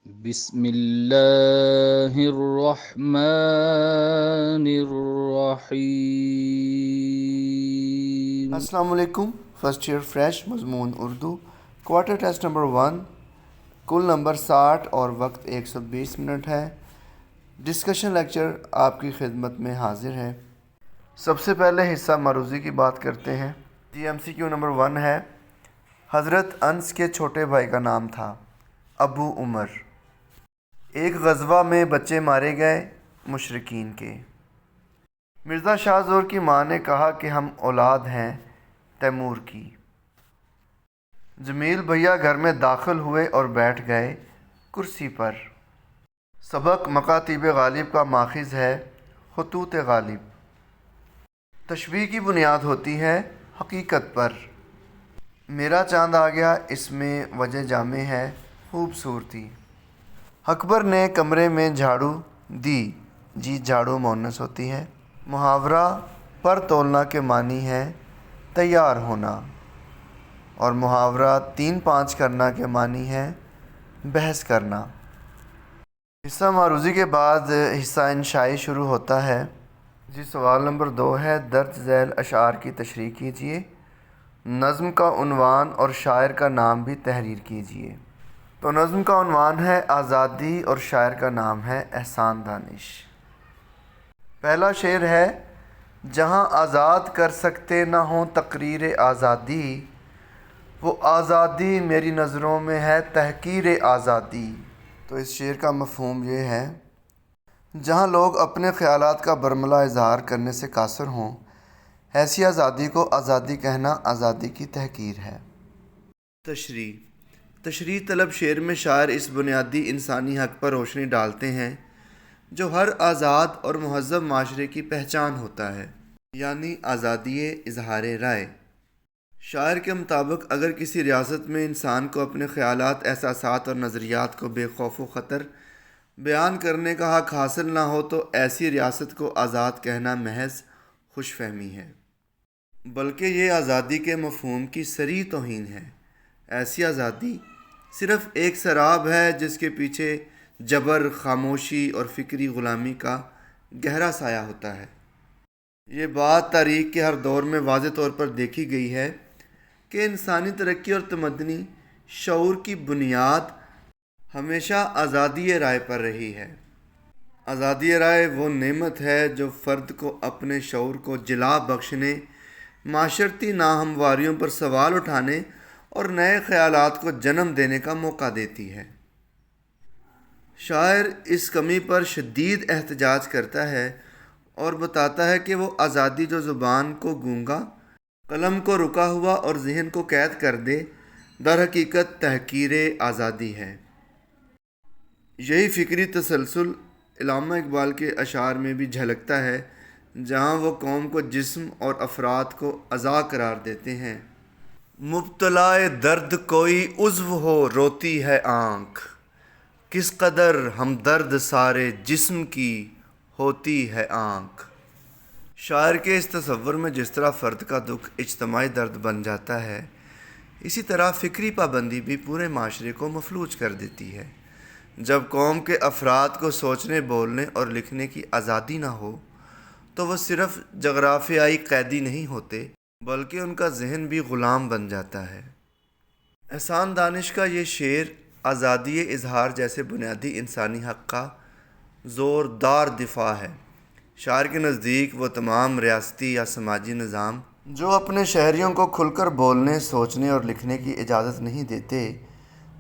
بسم اللہ الرحمن الرحیم۔ السلام علیکم۔ فرسٹ ایئر فریش مضمون اردو، کوارٹر ٹیسٹ نمبر 1، کل نمبر 60 اور وقت 120 منٹ ہے۔ ڈسکشن لیکچر آپ کی خدمت میں حاضر ہے۔ سب سے پہلے حصہ معروضی کی بات کرتے ہیں۔ MCQ نمبر 1 ہے، حضرت انس کے چھوٹے بھائی کا نام تھا ابو عمر۔ ایک غزوہ میں بچے مارے گئے مشرکین کے۔ مرزا شاہ زور کی ماں نے کہا کہ ہم اولاد ہیں تیمور کی۔ جمیل بھیا گھر میں داخل ہوئے اور بیٹھ گئے کرسی پر۔ سبق مکاتیب غالب کا ماخذ ہے خطوط غالب۔ تشبیہ کی بنیاد ہوتی ہے حقیقت پر۔ میرا چاند آ گیا، اس میں وجہ جامع ہے خوبصورتی۔ اکبر نے کمرے میں جھاڑو دی، جی جھاڑو مؤنث ہوتی ہے۔ محاورہ پر تولنا کے معنی ہے تیار ہونا، اور محاورہ 3-5 کرنا کے معنی ہے بحث کرنا۔ حصہ معروضی کے بعد حصہ انشائی شروع ہوتا ہے۔ جی سوال نمبر 2 ہے، درج ذیل اشعار کی تشریح کیجیے۔ نظم کا عنوان اور شاعر کا نام بھی تحریر کیجیے۔ تو نظم کا عنوان ہے آزادی اور شاعر کا نام ہے احسان دانش۔ پہلا شعر ہے، جہاں آزاد کر سکتے نہ ہوں تقریر آزادی، وہ آزادی میری نظروں میں ہے تحقیر آزادی۔ تو اس شعر کا مفہوم یہ ہے، جہاں لوگ اپنے خیالات کا برملا اظہار کرنے سے قاصر ہوں، ایسی آزادی کو آزادی کہنا آزادی کی تحقیر ہے۔ تشریح طلب شعر میں شاعر اس بنیادی انسانی حق پر روشنی ڈالتے ہیں جو ہر آزاد اور مہذب معاشرے کی پہچان ہوتا ہے، یعنی آزادی اظہار رائے۔ شاعر کے مطابق اگر کسی ریاست میں انسان کو اپنے خیالات، احساسات اور نظریات کو بے خوف و خطر بیان کرنے کا حق حاصل نہ ہو تو ایسی ریاست کو آزاد کہنا محض خوش فہمی ہے، بلکہ یہ آزادی کے مفہوم کی صریح توہین ہے۔ ایسی آزادی صرف ایک سراب ہے جس کے پیچھے جبر، خاموشی اور فکری غلامی کا گہرا سایہ ہوتا ہے۔ یہ بات تاریخ کے ہر دور میں واضح طور پر دیکھی گئی ہے کہ انسانی ترقی اور تمدنی شعور کی بنیاد ہمیشہ آزادی رائے پر رہی ہے۔ آزادی رائے وہ نعمت ہے جو فرد کو اپنے شعور کو جلا بخشنے، معاشرتی ناہمواریوں پر سوال اٹھانے اور نئے خیالات کو جنم دینے کا موقع دیتی ہے۔ شاعر اس کمی پر شدید احتجاج کرتا ہے اور بتاتا ہے کہ وہ آزادی جو زبان کو گونگا، قلم کو رکا ہوا اور ذہن کو قید کر دے، در حقیقت تحقیر آزادی ہے۔ یہی فکری تسلسل علامہ اقبال کے اشعار میں بھی جھلکتا ہے، جہاں وہ قوم کو جسم اور افراد کو اعضا قرار دیتے ہیں۔ مبتلائے درد کوئی عضو ہو روتی ہے آنکھ، کس قدر ہمدرد سارے جسم کی ہوتی ہے آنکھ۔ شاعر کے اس تصور میں جس طرح فرد کا دکھ اجتماعی درد بن جاتا ہے، اسی طرح فکری پابندی بھی پورے معاشرے کو مفلوج کر دیتی ہے۔ جب قوم کے افراد کو سوچنے، بولنے اور لکھنے کی آزادی نہ ہو تو وہ صرف جغرافیائی قیدی نہیں ہوتے، بلکہ ان کا ذہن بھی غلام بن جاتا ہے۔ احسان دانش کا یہ شعر آزادی اظہار جیسے بنیادی انسانی حق کا زوردار دفاع ہے۔ شاعر کے نزدیک وہ تمام ریاستی یا سماجی نظام جو اپنے شہریوں کو کھل کر بولنے، سوچنے اور لکھنے کی اجازت نہیں دیتے،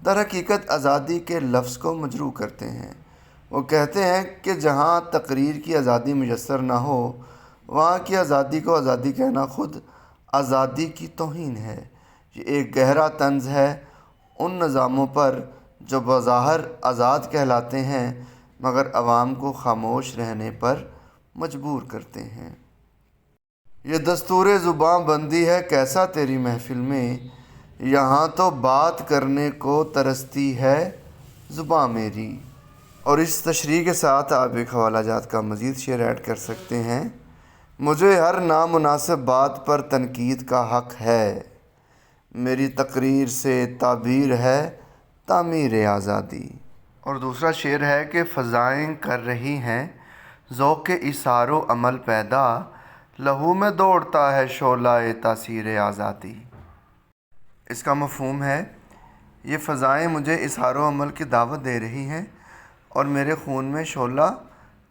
در حقیقت آزادی کے لفظ کو مجروح کرتے ہیں۔ وہ کہتے ہیں کہ جہاں تقریر کی آزادی میسر نہ ہو، وہاں کی آزادی کو آزادی کہنا خود آزادی کی توہین ہے۔ یہ ایک گہرا طنز ہے ان نظاموں پر جو بظاہر آزاد کہلاتے ہیں مگر عوام کو خاموش رہنے پر مجبور کرتے ہیں۔ یہ دستور زباں بندی ہے کیسا تیری محفل میں، یہاں تو بات کرنے کو ترستی ہے زباں میری۔ اور اس تشریح کے ساتھ آپ ایک حوالہ جات کا مزید شعر ایڈ کر سکتے ہیں، مجھے ہر نامناسب بات پر تنقید کا حق ہے، میری تقریر سے تعبیر ہے تعمیر آزادی۔ اور دوسرا شعر ہے کہ فضائیں کر رہی ہیں ذوق ایثار و عمل پیدا، لہو میں دوڑتا ہے شعلہ تاثیر آزادی۔ اس کا مفہوم ہے یہ فضائیں مجھے اظہار و عمل کی دعوت دے رہی ہیں اور میرے خون میں شعلہ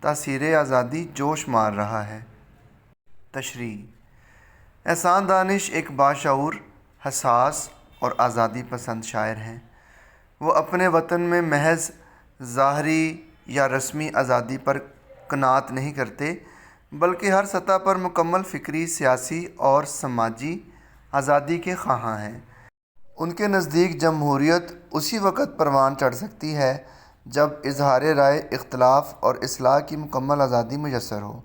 تاثیر آزادی جوش مار رہا ہے۔ تشریح: احسان دانش ایک باشعور، حساس اور آزادی پسند شاعر ہیں۔ وہ اپنے وطن میں محض ظاہری یا رسمی آزادی پر قناعت نہیں کرتے بلکہ ہر سطح پر مکمل فکری، سیاسی اور سماجی آزادی کے خواہاں ہیں۔ ان کے نزدیک جمہوریت اسی وقت پروان چڑھ سکتی ہے جب اظہار رائے، اختلاف اور اصلاح کی مکمل آزادی میسر ہو۔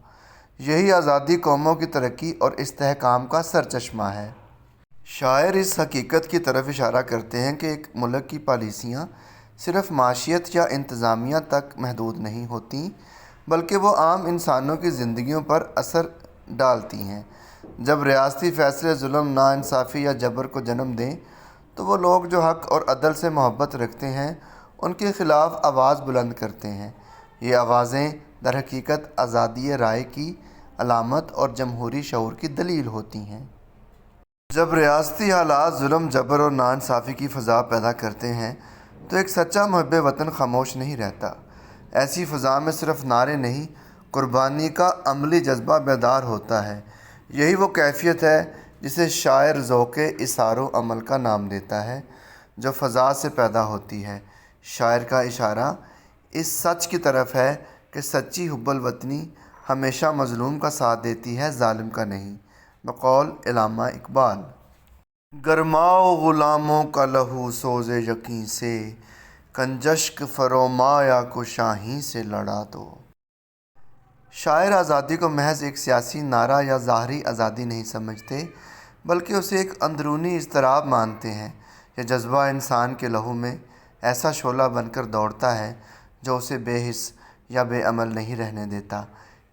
یہی آزادی قوموں کی ترقی اور استحکام کا سرچشمہ ہے۔ شاعر اس حقیقت کی طرف اشارہ کرتے ہیں کہ ایک ملک کی پالیسیاں صرف معیشت یا انتظامیہ تک محدود نہیں ہوتیں بلکہ وہ عام انسانوں کی زندگیوں پر اثر ڈالتی ہیں۔ جب ریاستی فیصلے ظلم، ناانصافی یا جبر کو جنم دیں تو وہ لوگ جو حق اور عدل سے محبت رکھتے ہیں ان کے خلاف آواز بلند کرتے ہیں۔ یہ آوازیں در حقیقت آزادی رائے کی علامت اور جمہوری شعور کی دلیل ہوتی ہیں۔ جب ریاستی حالات ظلم، جبر اور ناانصافی کی فضا پیدا کرتے ہیں تو ایک سچا محب وطن خاموش نہیں رہتا۔ ایسی فضا میں صرف نعرے نہیں، قربانی کا عملی جذبہ بیدار ہوتا ہے۔ یہی وہ کیفیت ہے جسے شاعر ذوق ایثار و عمل کا نام دیتا ہے، جو فضا سے پیدا ہوتی ہے۔ شاعر کا اشارہ اس سچ کی طرف ہے کہ سچی حب الوطنی ہمیشہ مظلوم کا ساتھ دیتی ہے، ظالم کا نہیں۔ بقول علامہ اقبال: گرماؤ غلاموں کا لہو سوز یقین سے، کنجشک فرومایا کو شاہیں سے لڑا دو۔ شاعر آزادی کو محض ایک سیاسی نعرہ یا ظاہری آزادی نہیں سمجھتے بلکہ اسے ایک اندرونی اضطراب مانتے ہیں۔ یہ جذبہ انسان کے لہو میں ایسا شعلہ بن کر دوڑتا ہے جو اسے بے حس یا بے عمل نہیں رہنے دیتا۔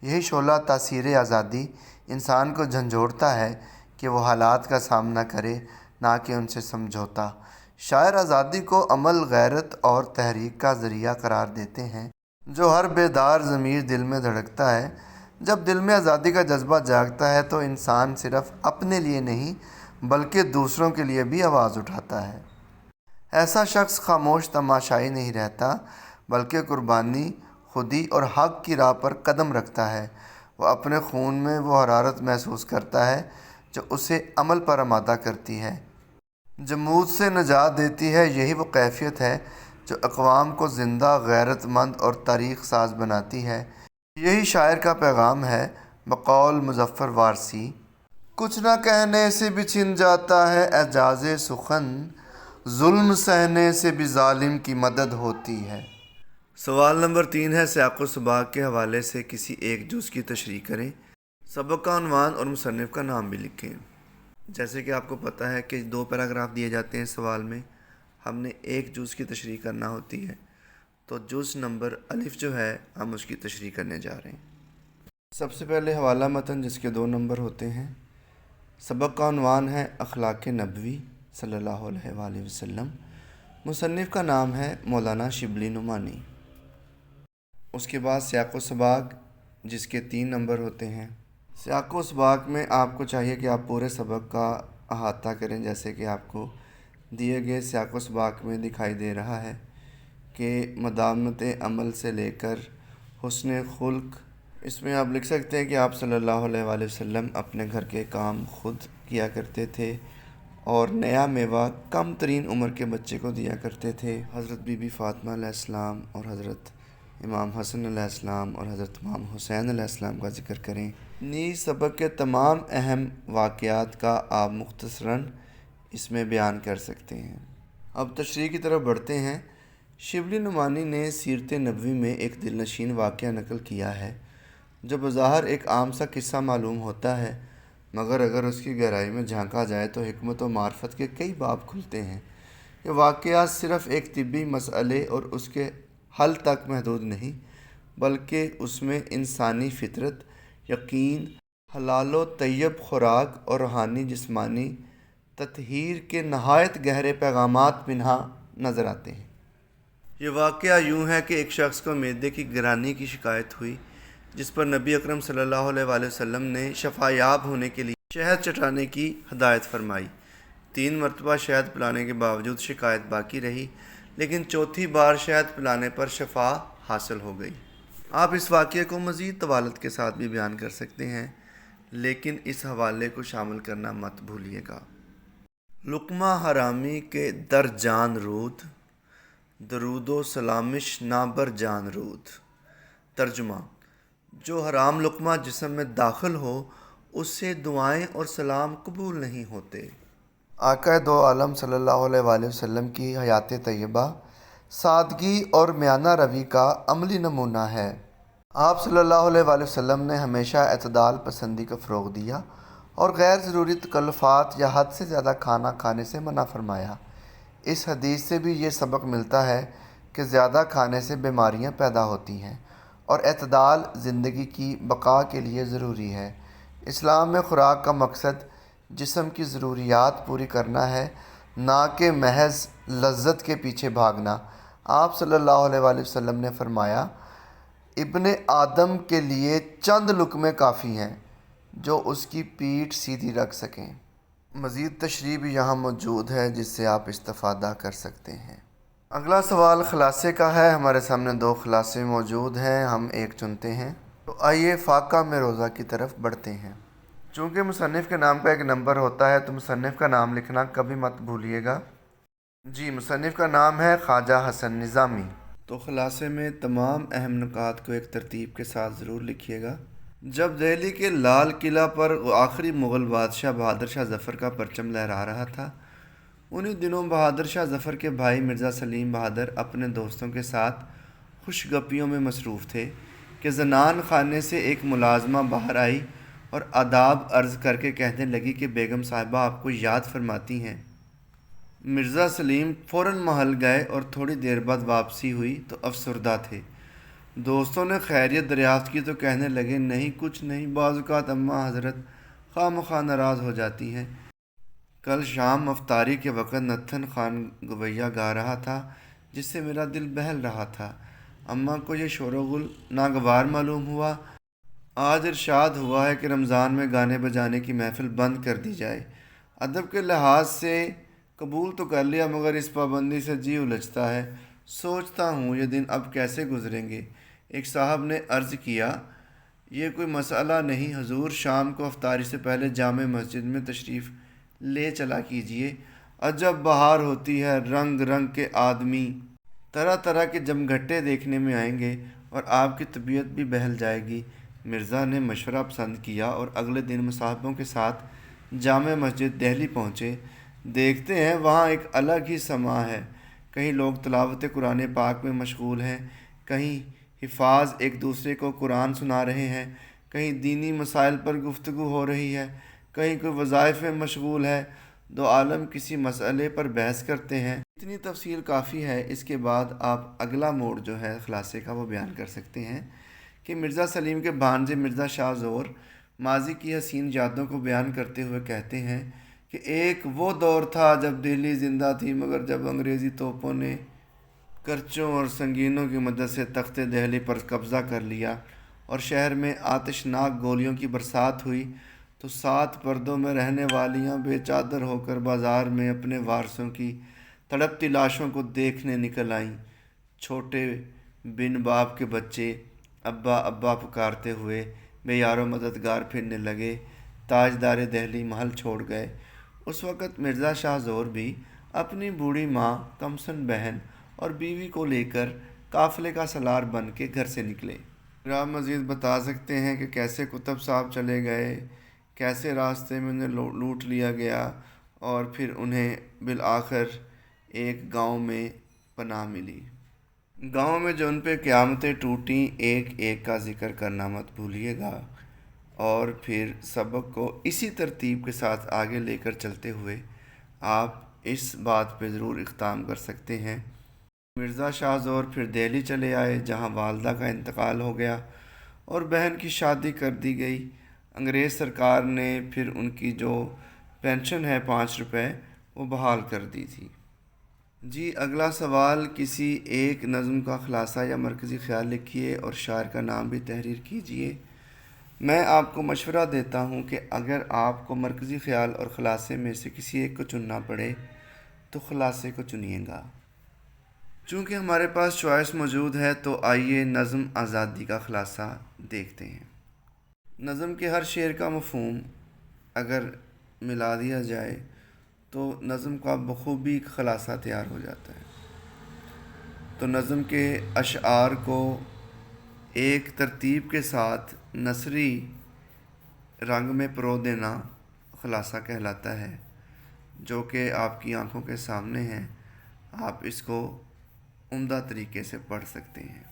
یہی شعلہ تاثیر آزادی انسان کو جھنجھوڑتا ہے کہ وہ حالات کا سامنا کرے، نہ کہ ان سے سمجھوتا۔ شاعر آزادی کو عمل، غیرت اور تحریک کا ذریعہ قرار دیتے ہیں، جو ہر بیدار ضمیر دل میں دھڑکتا ہے۔ جب دل میں آزادی کا جذبہ جاگتا ہے تو انسان صرف اپنے لیے نہیں بلکہ دوسروں کے لیے بھی آواز اٹھاتا ہے۔ ایسا شخص خاموش تماشائی نہیں رہتا بلکہ قربانی، خودی اور حق کی راہ پر قدم رکھتا ہے۔ وہ اپنے خون میں وہ حرارت محسوس کرتا ہے جو اسے عمل پر آمادہ کرتی ہے، جمود سے نجات دیتی ہے۔ یہی وہ کیفیت ہے جو اقوام کو زندہ، غیرت مند اور تاریخ ساز بناتی ہے۔ یہی شاعر کا پیغام ہے۔ بقول مظفر وارثی: کچھ نہ کہنے سے بھی چھن جاتا ہے اعجاز سخن، ظلم سہنے سے بھی ظالم کی مدد ہوتی ہے۔ سوال نمبر 3 ہے، سیاق و سباق کے حوالے سے کسی ایک جز کی تشریح کریں۔ سبق کا عنوان اور مصنف کا نام بھی لکھیں۔ جیسے کہ آپ کو پتہ ہے کہ 2 پیراگراف دیے جاتے ہیں سوال میں، ہم نے ایک جز کی تشریح کرنا ہوتی ہے، تو جز نمبر الف جو ہے ہم اس کی تشریح کرنے جا رہے ہیں۔ سب سے پہلے حوالہ متن جس کے 2 نمبر ہوتے ہیں۔ سبق کا عنوان ہے اخلاق نبوی صلی اللہ علیہ وآلہ وسلم۔ مصنف کا نام ہے مولانا شبلی نعمانی۔ اس کے بعد سیاق و سباق جس کے 3 نمبر ہوتے ہیں۔ سیاق و سباق میں آپ کو چاہیے کہ آپ پورے سبق کا احاطہ کریں، جیسے کہ آپ کو دیے گئے سیاق و سباق میں دکھائی دے رہا ہے کہ مداومت عمل سے لے کر حسن خلق، اس میں آپ لکھ سکتے ہیں کہ آپ صلی اللہ علیہ وآلہ وسلم اپنے گھر کے کام خود کیا کرتے تھے اور نیا میوہ کم ترین عمر کے بچے کو دیا کرتے تھے۔ حضرت بی بی فاطمہ علیہ السلام اور حضرت امام حسن علیہ السلام اور حضرت امام حسین علیہ السلام کا ذکر کریں۔ نیز سبق کے تمام اہم واقعات کا آپ مختصراً اس میں بیان کر سکتے ہیں۔ اب تشریح کی طرف بڑھتے ہیں۔ شبلی نعمانی نے سیرت نبوی میں ایک دلنشین واقعہ نقل کیا ہے جو بظاہر ایک عام سا قصہ معلوم ہوتا ہے، مگر اگر اس کی گہرائی میں جھانکا جائے تو حکمت و معرفت کے کئی باب کھلتے ہیں۔ یہ واقعہ صرف ایک طبی مسئلے اور اس کے حل تک محدود نہیں بلکہ اس میں انسانی فطرت، یقین، حلال و طیب خوراک اور روحانی جسمانی تطہیر کے نہایت گہرے پیغامات پنہاں نظر آتے ہیں۔ یہ واقعہ یوں ہے کہ ایک شخص کو معدے کی گرانی کی شکایت ہوئی، جس پر نبی اکرم صلی اللہ علیہ وآلہ وسلم نے شفا یاب ہونے کے لیے شہد چٹانے کی ہدایت فرمائی۔ 3 مرتبہ شہد پلانے کے باوجود شکایت باقی رہی، لیکن چوتھی بار شہد پلانے پر شفا حاصل ہو گئی۔ آپ اس واقعے کو مزید طوالت کے ساتھ بھی بیان کر سکتے ہیں، لیکن اس حوالے کو شامل کرنا مت بھولیے گا۔ لقمہ حرامی کے در جان رود، درود و سلامش نہ بر جان رود۔ ترجمہ: جو حرام لقمہ جسم میں داخل ہو اس سے دعائیں اور سلام قبول نہیں ہوتے۔ آقا دو عالم صلی اللہ علیہ وآلہ وسلم کی حیات طیبہ سادگی اور میانہ روی کا عملی نمونہ ہے۔ آپ صلی اللہ علیہ وآلہ وسلم نے ہمیشہ اعتدال پسندی کو فروغ دیا اور غیر ضروری تکلفات یا حد سے زیادہ کھانا کھانے سے منع فرمایا۔ اس حدیث سے بھی یہ سبق ملتا ہے کہ زیادہ کھانے سے بیماریاں پیدا ہوتی ہیں اور اعتدال زندگی کی بقا کے لیے ضروری ہے۔ اسلام میں خوراک کا مقصد جسم کی ضروریات پوری کرنا ہے، نہ کہ محض لذت کے پیچھے بھاگنا۔ آپ صلی اللہ علیہ وآلہ وسلم نے فرمایا، ابن آدم کے لیے چند لقمے کافی ہیں جو اس کی پیٹھ سیدھی رکھ سکیں۔ مزید تشریح بھی یہاں موجود ہے جس سے آپ استفادہ کر سکتے ہیں۔ اگلا سوال خلاصے کا ہے۔ ہمارے سامنے 2 خلاصے موجود ہیں، ہم ایک چنتے ہیں۔ تو آئیے فاقہ میں روزہ کی طرف بڑھتے ہیں۔ چونکہ مصنف کے نام کا ایک نمبر ہوتا ہے تو مصنف کا نام لکھنا کبھی مت بھولیے گا۔ جی، مصنف کا نام ہے خواجہ حسن نظامی۔ تو خلاصے میں تمام اہم نکات کو ایک ترتیب کے ساتھ ضرور لکھیے گا۔ جب دہلی کے لال قلعہ پر آخری مغل بادشاہ بہادر شاہ ظفر کا پرچم لہرا رہا تھا، انہی دنوں بہادر شاہ ظفر کے بھائی مرزا سلیم بہادر اپنے دوستوں کے ساتھ خوش گپیوں میں مصروف تھے کہ زنان خانے سے ایک ملازمہ باہر آئی اور آداب عرض کر کے کہنے لگی کہ بیگم صاحبہ آپ کو یاد فرماتی ہیں۔ مرزا سلیم فوراً محل گئے اور تھوڑی دیر بعد واپسی ہوئی تو افسردہ تھے۔ دوستوں نے خیریت دریافت کی تو کہنے لگے، نہیں کچھ نہیں، بعض اوقات اماں حضرت خواہ مخواہ ناراض ہو جاتی ہیں۔ کل شام افطاری کے وقت نتھن خان گویا گا رہا تھا جس سے میرا دل بہل رہا تھا۔ اماں کو یہ شور و غل ناگوار معلوم ہوا۔ آج ارشاد ہوا ہے کہ رمضان میں گانے بجانے کی محفل بند کر دی جائے۔ ادب کے لحاظ سے قبول تو کر لیا مگر اس پابندی سے جی الجھتا ہے۔ سوچتا ہوں یہ دن اب کیسے گزریں گے۔ ایک صاحب نے عرض کیا، یہ کوئی مسئلہ نہیں حضور، شام کو افطاری سے پہلے جامع مسجد میں تشریف لے چلا کیجئے۔ عجب بہار ہوتی ہے، رنگ رنگ کے آدمی طرح طرح کے جمگھٹے دیکھنے میں آئیں گے اور آپ کی طبیعت بھی بہل جائے گی۔ مرزا نے مشورہ پسند کیا اور اگلے دن مصاحبوں کے ساتھ جامع مسجد دہلی پہنچے۔ دیکھتے ہیں وہاں ایک الگ ہی سما ہے۔ کہیں لوگ تلاوت قرآن پاک میں مشغول ہیں، کہیں حفاظ ایک دوسرے کو قرآن سنا رہے ہیں، کہیں دینی مسائل پر گفتگو ہو رہی ہے، کہیں کوئی وظائف میں مشغول ہے، دو عالم کسی مسئلے پر بحث کرتے ہیں۔ اتنی تفصیل کافی ہے۔ اس کے بعد آپ اگلا موڑ جو ہے خلاصے کا وہ بیان کر سکتے ہیں کہ مرزا سلیم کے بھانجے مرزا شاہ زور ماضی کی حسین یادوں کو بیان کرتے ہوئے کہتے ہیں کہ ایک وہ دور تھا جب دہلی زندہ تھی، مگر جب انگریزی توپوں نے کرچوں اور سنگینوں کی مدد سے تخت دہلی پر قبضہ کر لیا اور شہر میں آتشناک گولیوں کی برسات ہوئی تو 7 پردوں میں رہنے والیاں بے چادر ہو کر بازار میں اپنے وارثوں کی تڑپتی لاشوں کو دیکھنے نکل آئیں۔ چھوٹے بن باپ کے بچے ابا ابا پکارتے ہوئے بے یار و مددگار پھرنے لگے۔ تاجدار دہلی محل چھوڑ گئے۔ اس وقت مرزا شاہ زور بھی اپنی بوڑھی ماں، کمسن بہن اور بیوی کو لے کر قافلے کا سالار بن کے گھر سے نکلے۔ آپ مزید بتا سکتے ہیں کہ کیسے کتب صاحب چلے گئے، کیسے راستے میں انہیں لوٹ لیا گیا اور پھر انہیں بالآخر ایک گاؤں میں پناہ ملی۔ گاؤں میں جو ان پہ قیامتیں ٹوٹیں، ایک ایک کا ذکر کرنا مت بھولیے گا، اور پھر سبق کو اسی ترتیب کے ساتھ آگے لے کر چلتے ہوئے آپ اس بات پہ ضرور اختتام کر سکتے ہیں۔ مرزا شاہ زور پھر دہلی چلے آئے جہاں والدہ کا انتقال ہو گیا اور بہن کی شادی کر دی گئی۔ انگریز سرکار نے پھر ان کی جو پینشن ہے 5 روپے وہ بحال کر دی تھی۔ جی اگلا سوال، کسی ایک نظم کا خلاصہ یا مرکزی خیال لکھیے اور شاعر کا نام بھی تحریر کیجیے۔ میں آپ کو مشورہ دیتا ہوں کہ اگر آپ کو مرکزی خیال اور خلاصے میں سے کسی ایک کو چننا پڑے تو خلاصے کو چنیے گا۔ چونکہ ہمارے پاس چوائس موجود ہے تو آئیے نظم آزادی کا خلاصہ دیکھتے ہیں۔ نظم کے ہر شعر کا مفہوم اگر ملا دیا جائے تو نظم کا بخوبی خلاصہ تیار ہو جاتا ہے۔ تو نظم کے اشعار کو ایک ترتیب کے ساتھ نثری رنگ میں پرو دینا خلاصہ کہلاتا ہے، جو کہ آپ کی آنکھوں کے سامنے ہے۔ آپ اس کو عمدہ طریقے سے پڑھ سکتے ہیں۔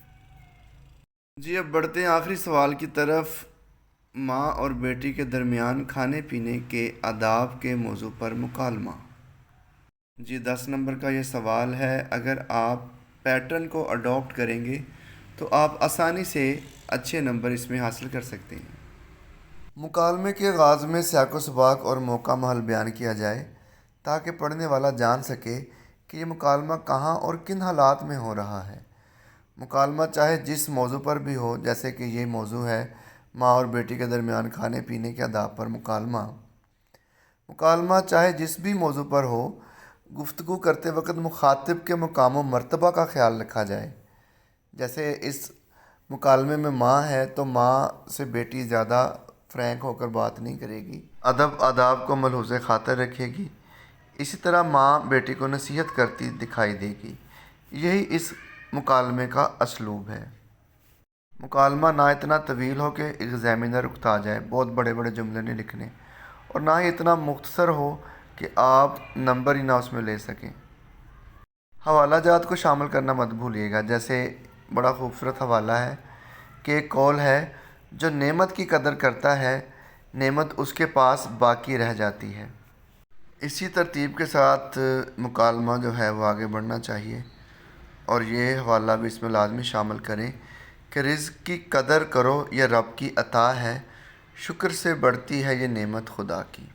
جی اب بڑھتے ہیں آخری سوال کی طرف۔ ماں اور بیٹی کے درمیان کھانے پینے کے آداب کے موضوع پر مکالمہ۔ جی 10 نمبر کا یہ سوال ہے۔ اگر آپ پیٹرن کو اڈاپٹ کریں گے تو آپ آسانی سے اچھے نمبر اس میں حاصل کر سکتے ہیں۔ مکالمے کے آغاز میں سیاق و سباق اور موقع محل بیان کیا جائے تاکہ پڑھنے والا جان سکے کہ یہ مکالمہ کہاں اور کن حالات میں ہو رہا ہے۔ مکالمہ چاہے جس موضوع پر بھی ہو، جیسے کہ یہ موضوع ہے ماں اور بیٹی کے درمیان کھانے پینے کے آداب پر مکالمہ۔ مکالمہ چاہے جس بھی موضوع پر ہو، گفتگو کرتے وقت مخاطب کے مقام و مرتبہ کا خیال رکھا جائے۔ جیسے اس مکالمے میں ماں ہے تو ماں سے بیٹی زیادہ فرینک ہو کر بات نہیں کرے گی، ادب آداب کو ملحوظ خاطر رکھے گی۔ اسی طرح ماں بیٹی کو نصیحت کرتی دکھائی دے گی۔ یہی اس مکالمے کا اسلوب ہے۔ مکالمہ نہ اتنا طویل ہو کہ ایگزامینر اکتا جائے، بہت بڑے بڑے جملے نہیں لکھنے، اور نہ ہی اتنا مختصر ہو کہ آپ نمبر ہی نہ اس میں لے سکیں۔ حوالہ جات کو شامل کرنا مت بھولیے گا۔ جیسے بڑا خوبصورت حوالہ ہے کہ ایک قول ہے، جو نعمت کی قدر کرتا ہے نعمت اس کے پاس باقی رہ جاتی ہے۔ اسی ترتیب کے ساتھ مکالمہ جو ہے وہ آگے بڑھنا چاہیے، اور یہ حوالہ بھی اس میں لازمی شامل کریں کہ رزق کی قدر کرو، یہ رب کی عطا ہے، شکر سے بڑھتی ہے یہ نعمت خدا کی۔